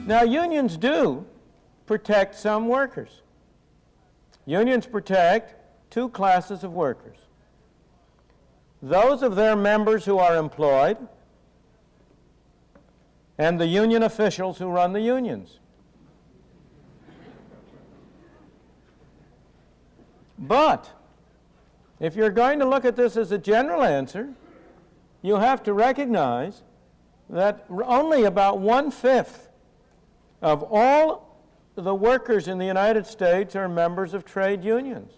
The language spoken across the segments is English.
Now, unions do protect some workers. Unions protect two classes of workers: those of their members who are employed and the union officials who run the unions. But if you're going to look at this as a general answer, you have to recognize that only about 1/5 of all the workers in the United States are members of trade unions.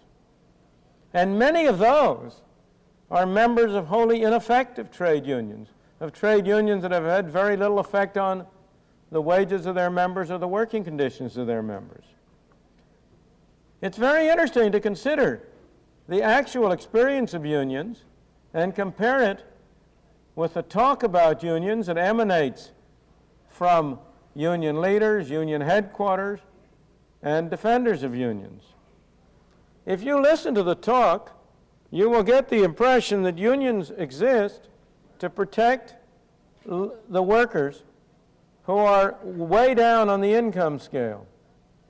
And many of those are members of wholly ineffective trade unions, of trade unions that have had very little effect on the wages of their members or the working conditions of their members. It's very interesting to consider the actual experience of unions and compare it with the talk about unions that emanates from union leaders, union headquarters, and defenders of unions. If you listen to the talk, you will get the impression that unions exist to protect the workers who are way down on the income scale.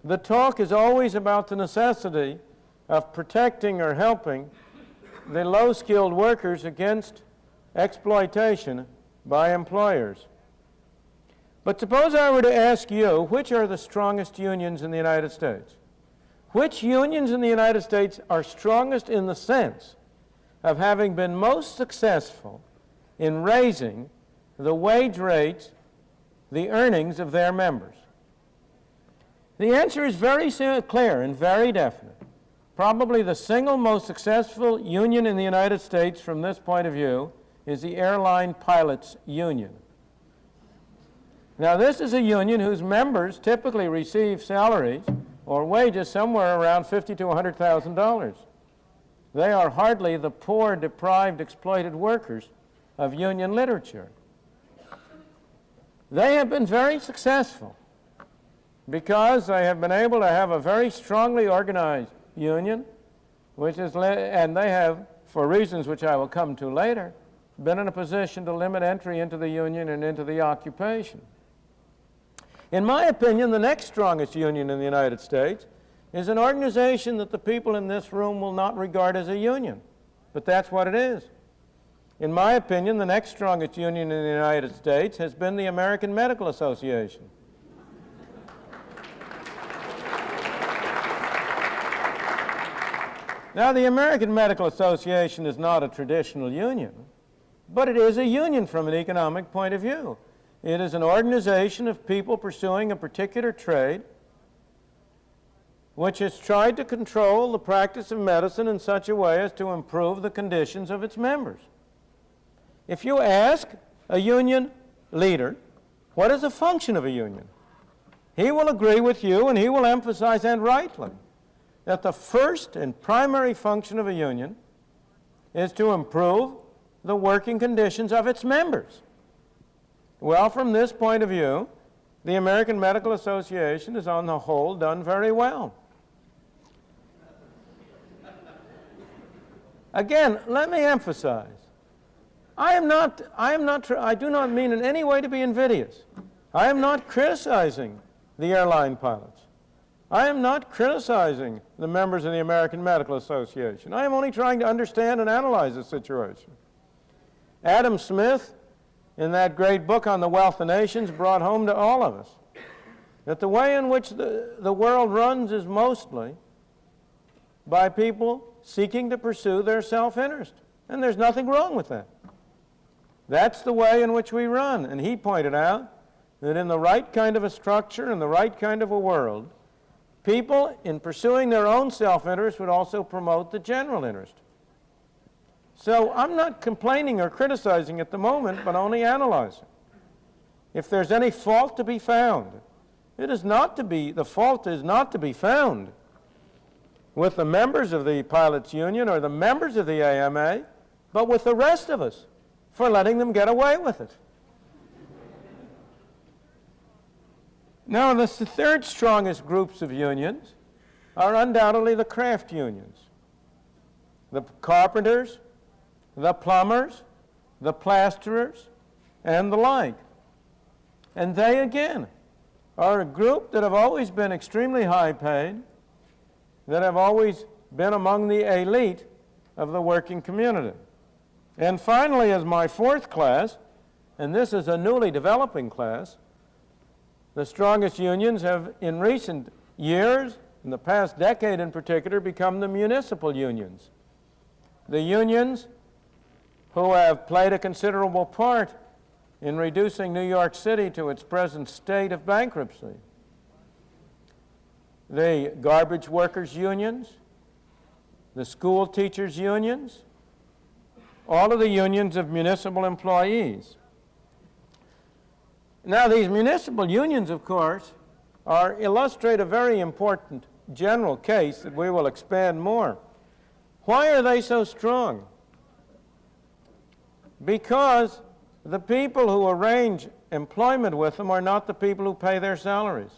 The talk is always about the necessity of protecting or helping the low-skilled workers against exploitation by employers. But suppose I were to ask you, which are the strongest unions in the United States? Which unions in the United States are strongest in the sense of having been most successful in raising the wage rates, the earnings of their members? The answer is very clear and very definite. Probably the single most successful union in the United States from this point of view is the Airline Pilots Union. Now, this is a union whose members typically receive salaries or wages somewhere around $50,000 to $100,000. They are hardly the poor, deprived, exploited workers of union literature. They have been very successful because they have been able to have a very strongly organized union, and they have, for reasons which I will come to later, been in a position to limit entry into the union and into the occupation. In my opinion, the next strongest union in the United States is an organization that the people in this room will not regard as a union, but that's what it is. In my opinion, the next strongest union in the United States has been the American Medical Association. Now, the American Medical Association is not a traditional union, but it is a union from an economic point of view. It is an organization of people pursuing a particular trade which has tried to control the practice of medicine in such a way as to improve the conditions of its members. If you ask a union leader, what is the function of a union? He will agree with you, and he will emphasize, and rightly, that the first and primary function of a union is to improve the working conditions of its members. Well, from this point of view, the American Medical Association is on the whole done very well. Again, let me emphasize, I do not mean in any way to be invidious. I am not criticizing the airline pilots. I am not criticizing the members of the American Medical Association. I am only trying to understand and analyze the situation. Adam Smith, in that great book on the wealth of nations, brought home to all of us that the way in which the world runs is mostly by people seeking to pursue their self-interest. And there's nothing wrong with that. That's the way in which we run. And he pointed out that in the right kind of a structure, in the right kind of a world, people, in pursuing their own self-interest, would also promote the general interest. So I'm not complaining or criticizing at the moment, but only analyzing. If there's any fault to be found, the fault is not to be found with the members of the pilots union or the members of the AMA, but with the rest of us for letting them get away with it. Now, the third strongest groups of unions are undoubtedly the craft unions. The carpenters, the plumbers, the plasterers, and the like. And they, again, are a group that have always been extremely high paid, that have always been among the elite of the working community. And finally, as my fourth class, and this is a newly developing class, the strongest unions have in recent years, in the past decade in particular, become the municipal unions. The unions who have played a considerable part in reducing New York City to its present state of bankruptcy. The garbage workers unions, the school teachers unions, all of the unions of municipal employees. Now, these municipal unions, of course, illustrate a very important general case that we will expand more. Why are they so strong? Because the people who arrange employment with them are not the people who pay their salaries.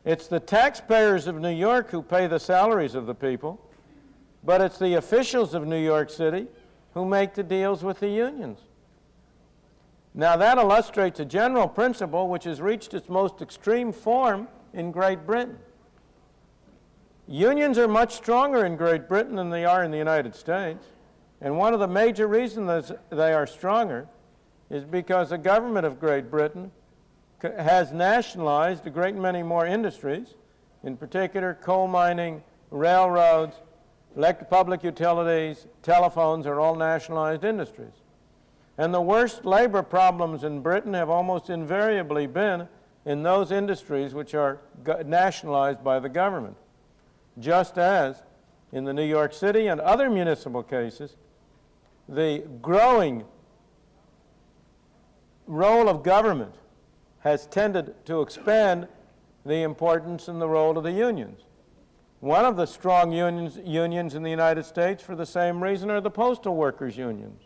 It's the taxpayers of New York who pay the salaries of the people, but it's the officials of New York City who make the deals with the unions. Now, that illustrates a general principle which has reached its most extreme form in Great Britain. Unions are much stronger in Great Britain than they are in the United States, and one of the major reasons they are stronger is because the government of Great Britain has nationalized a great many more industries, in particular coal mining, railroads, public utilities, telephones are all nationalized industries. And the worst labor problems in Britain have almost invariably been in those industries which are nationalized by the government, just as in the New York City and other municipal cases, the growing role of government has tended to expand the importance and the role of the unions. One of the strong unions in the United States, for the same reason, are the Postal Workers unions.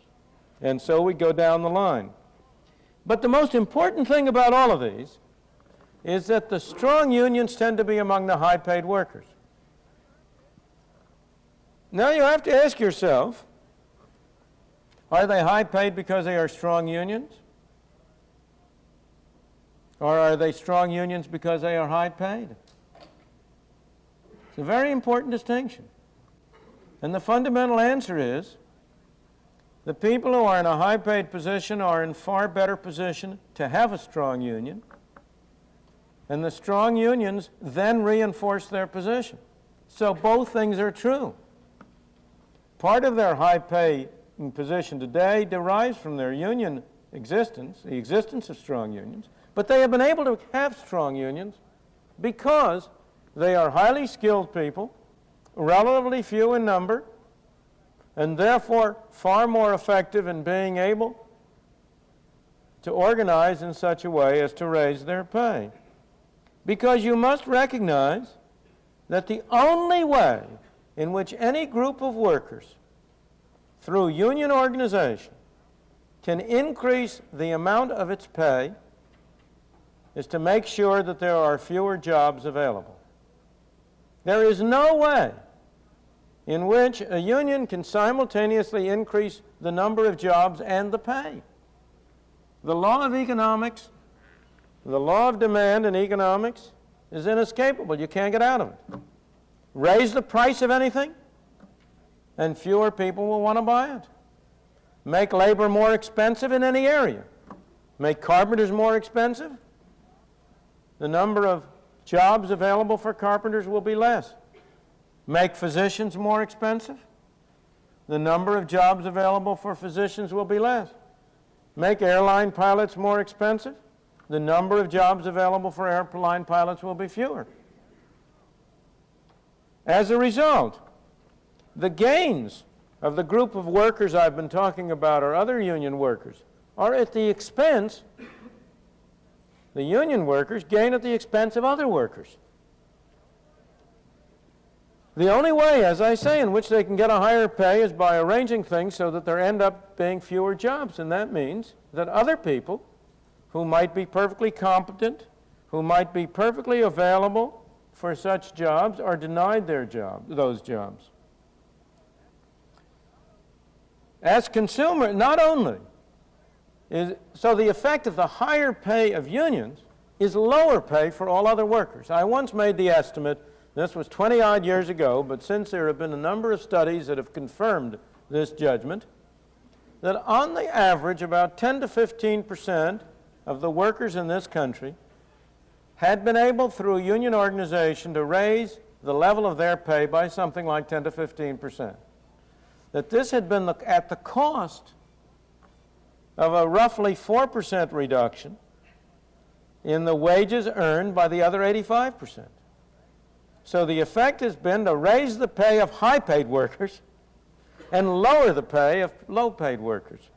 And so we go down the line. But the most important thing about all of these is that the strong unions tend to be among the high-paid workers. Now you have to ask yourself, are they high-paid because they are strong unions? Or are they strong unions because they are high-paid? It's a very important distinction. And the fundamental answer is the people who are in a high-paid position are in far better position to have a strong union, and the strong unions then reinforce their position. So both things are true. Part of their high-pay position today derives from their union existence, the existence of strong unions, but they have been able to have strong unions because they are highly skilled people, relatively few in number, and therefore far more effective in being able to organize in such a way as to raise their pay. Because you must recognize that the only way in which any group of workers, through union organization, can increase the amount of its pay is to make sure that there are fewer jobs available. There is no way in which a union can simultaneously increase the number of jobs and the pay. The law of economics, the law of demand in economics is inescapable. You can't get out of it. Raise the price of anything, and fewer people will want to buy it. Make labor more expensive in any area. Make carpenters more expensive. The number of jobs available for carpenters will be less. Make physicians more expensive. The number of jobs available for physicians will be less. Make airline pilots more expensive. The number of jobs available for airline pilots will be fewer. As a result, the gains of the group of workers I've been talking about, or other union workers, are at the expense, the union workers gain at the expense of other workers. The only way, as I say, in which they can get a higher pay is by arranging things so that there end up being fewer jobs, and that means that other people who might be perfectly competent, who might be perfectly available for such jobs, are denied those jobs. As consumer, not only so the effect of the higher pay of unions is lower pay for all other workers. I once made the estimate, this was 20-odd years ago, but since there have been a number of studies that have confirmed this judgment, that on the average about 10 to 15% of the workers in this country had been able through a union organization to raise the level of their pay by something like 10 to 15%. That this had been at the cost of a roughly 4% reduction in the wages earned by the other 85%. So the effect has been to raise the pay of high-paid workers and lower the pay of low-paid workers.